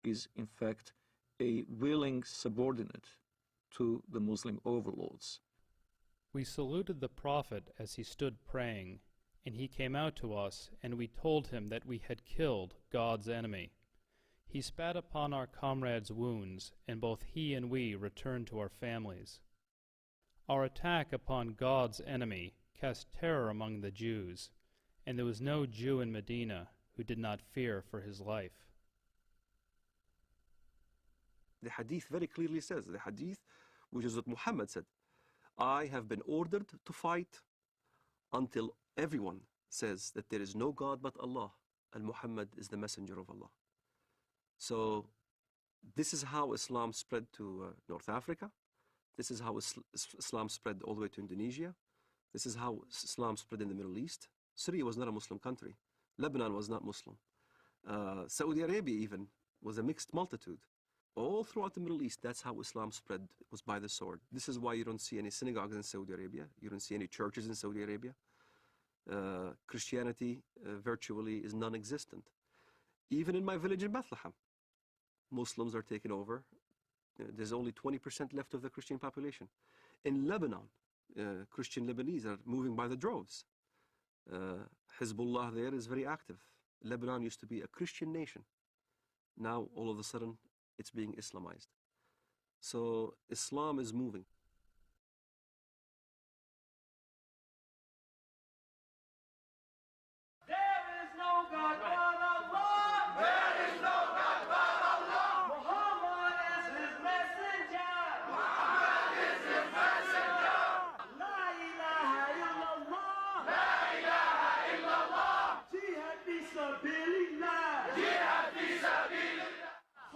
is in fact a willing subordinate to the Muslim overlords. We saluted the Prophet as he stood praying, and he came out to us, and we told him that we had killed God's enemy. He spat upon our comrades' wounds, and both he and we returned to our families. Our attack upon God's enemy cast terror among the Jews, and there was no Jew in Medina who did not fear for his life. The hadith very clearly says, the hadith, which is what Muhammad said, I have been ordered to fight until everyone says that there is no God but Allah, and Muhammad is the messenger of Allah. So this is how Islam spread to North Africa. This is how Islam spread all the way to Indonesia. This is how Islam spread in the Middle East. Syria was not a Muslim country. Lebanon was not Muslim. Saudi Arabia even was a mixed multitude. All throughout the Middle East, that's how Islam spread, was by the sword. This is why you don't see any synagogues in Saudi Arabia. You don't see any churches in Saudi Arabia. Christianity virtually is non-existent. Even in my village in Bethlehem, Muslims are taking over. There's only 20% left of the Christian population. In Lebanon, Christian Lebanese are moving by the droves. Hezbollah there is very active. Lebanon used to be a Christian nation. Now, all of a sudden, it's being Islamized. So Islam is moving. There is no God but Allah. There is no God but Allah. Muhammad is his messenger. Muhammad is his messenger. La ilaha illallah. La ilaha illallah. Jihad fi sabilillah. Jihad fi sabilillah.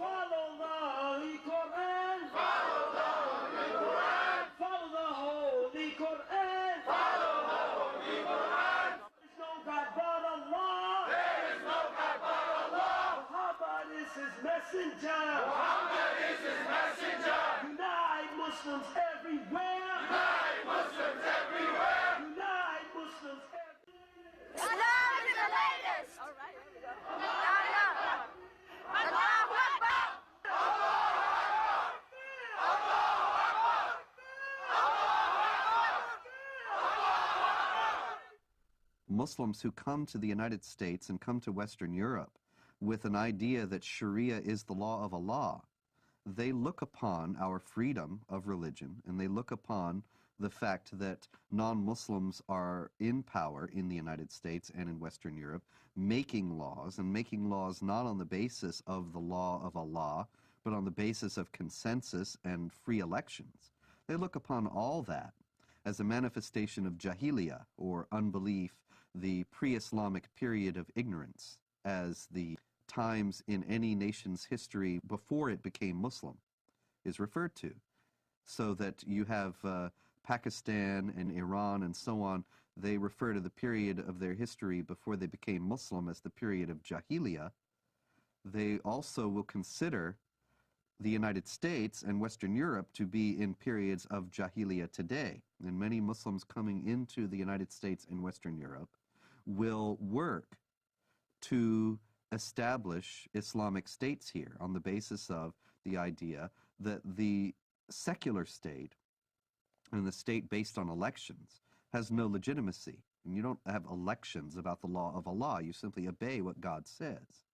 Follow the Holy Quran. Follow the Holy Quran. Follow the Holy Quran. Follow the Holy Quran. There is no God but Allah. There is no God but Allah. Muhammad is his messenger. Muhammad is his messenger. Unite Muslims everywhere. Unite Muslims everywhere. Unite Muslims everywhere. Islam is the latest. All right, here we go. Allahu Akbar. Muslims who come to the United States and come to Western Europe with an idea that Sharia is the law of Allah, they look upon our freedom of religion, and they look upon the fact that non-Muslims are in power in the United States and in Western Europe, making laws, and making laws not on the basis of the law of Allah, but on the basis of consensus and free elections. They look upon all that as a manifestation of jahiliyyah, or unbelief, the pre-Islamic period of ignorance, as the times in any nation's history before it became Muslim is referred to. So that you have Pakistan and Iran and so on, they refer to the period of their history before they became Muslim as the period of jahiliyyah. They also will consider the United States and Western Europe to be in periods of jahiliyyah today. And many Muslims coming into the United States and Western Europe will work to establish Islamic states here on the basis of the idea that the secular state and the state based on elections has no legitimacy. And you don't have elections about the law of Allah. You simply obey what God says.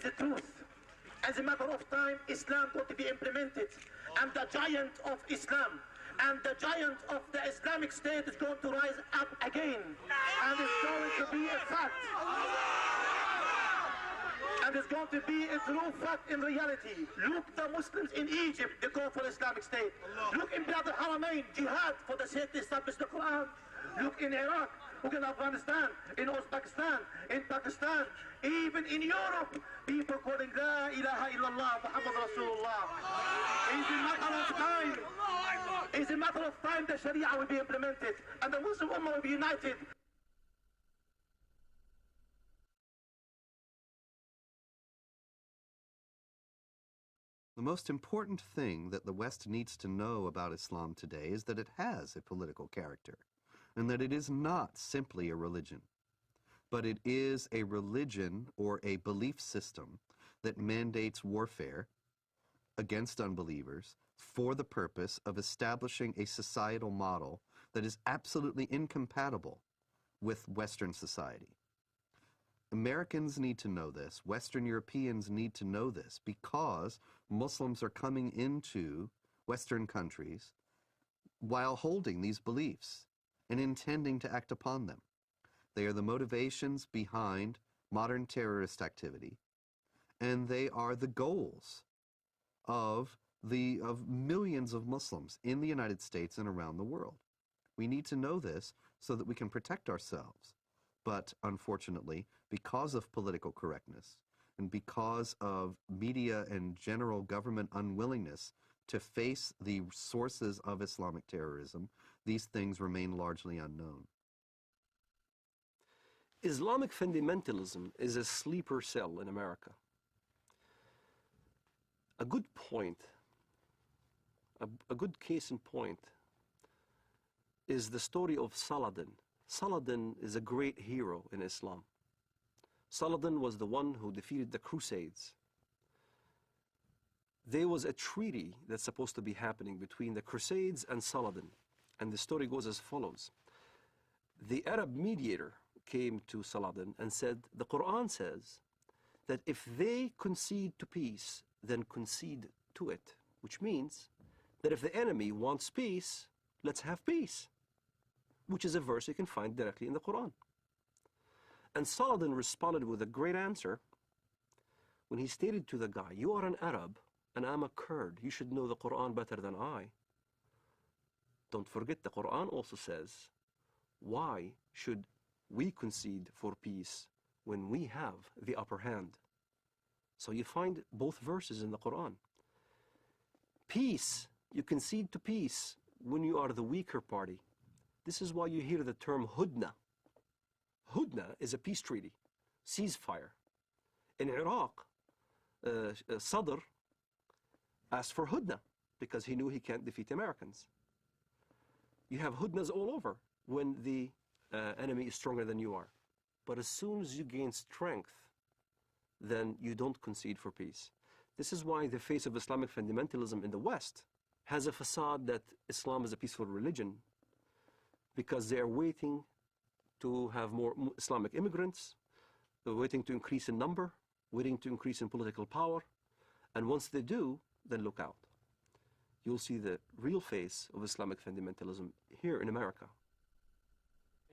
is the truth. As a matter of time, Islam going to be implemented. And the giant of Islam and the giant of the Islamic State is going to rise up again. And it's going to be a fact. And it's going to be a true fact in reality. Look, the Muslims in Egypt, they call for Islamic State. Look in Bilad al-Haramain, jihad for the sake to establish the Quran. Look in Iraq, look in Afghanistan, in Uzbekistan, in Pakistan, even in Europe, people calling La ilaha illallah, Muhammad Rasulullah. It's a matter of time. It's a matter of time the Sharia will be implemented and the Muslim Ummah will be united. The most important thing that the West needs to know about Islam today is that it has a political character, and that it is not simply a religion, but it is a religion or a belief system that mandates warfare against unbelievers for the purpose of establishing a societal model that is absolutely incompatible with Western society. Americans need to know this. Western Europeans need to know this because Muslims are coming into Western countries while holding these beliefs and intending to act upon them. They are the motivations behind modern terrorist activity, and they are the goals of millions of Muslims in the United States and around the world. We need to know this so that we can protect ourselves. But unfortunately, because of political correctness and because of media and general government unwillingness to face the sources of Islamic terrorism, these things remain largely unknown. Islamic fundamentalism is a sleeper cell in America. A good point, a good case in point, is the story of Saladin. Saladin is a great hero in Islam. Saladin was the one who defeated the Crusades. There was a treaty that's supposed to be happening between the Crusades and Saladin. And the story goes as follows. The Arab mediator came to Saladin and said, the Quran says that if they concede to peace, then concede to it. Which means that if the enemy wants peace, let's have peace. Which is a verse you can find directly in the Quran. And Saladin responded with a great answer when he stated to the guy, you are an Arab and I'm a Kurd. You should know the Quran better than I. Don't forget the Quran also says, why should we concede for peace when we have the upper hand? So you find both verses in the Quran. Peace, you concede to peace when you are the weaker party. This is why you hear the term Hudna. Hudna is a peace treaty, ceasefire. In Iraq, Sadr asked for Hudna because he knew he can't defeat the Americans. You have Hudnas all over when the enemy is stronger than you are. But as soon as you gain strength, then you don't concede for peace. This is why the face of Islamic fundamentalism in the West has a facade that Islam is a peaceful religion, because they are waiting to have more Islamic immigrants, they're waiting to increase in number, waiting to increase in political power, and once they do, then look out. You'll see the real face of Islamic fundamentalism here in America.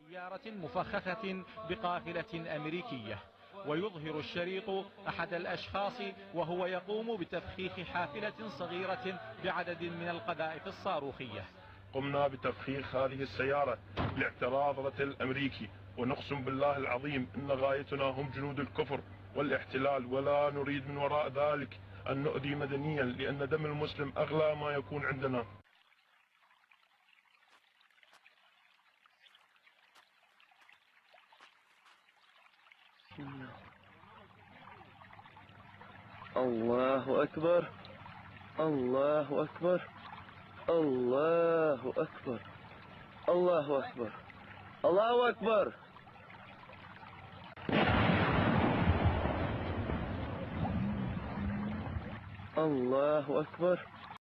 سيارة مفخخة بقافلة أمريكية ويظهر الشريط أحد الأشخاص وهو يقوم بتفخيخ حافلة صغيرة بعدد من القذائف الصاروخية. قمنا بتفخيخ هذه السيارة لاعتراض رتل أمريكي، ونقسم بالله العظيم إن غايتنا هم جنود الكفر والاحتلال، ولا نريد من وراء ذلك أن نؤذي مدنيا، لأن دم المسلم أغلى ما يكون عندنا. الله أكبر الله أكبر الله أكبر الله أكبر الله أكبر. الله أكبر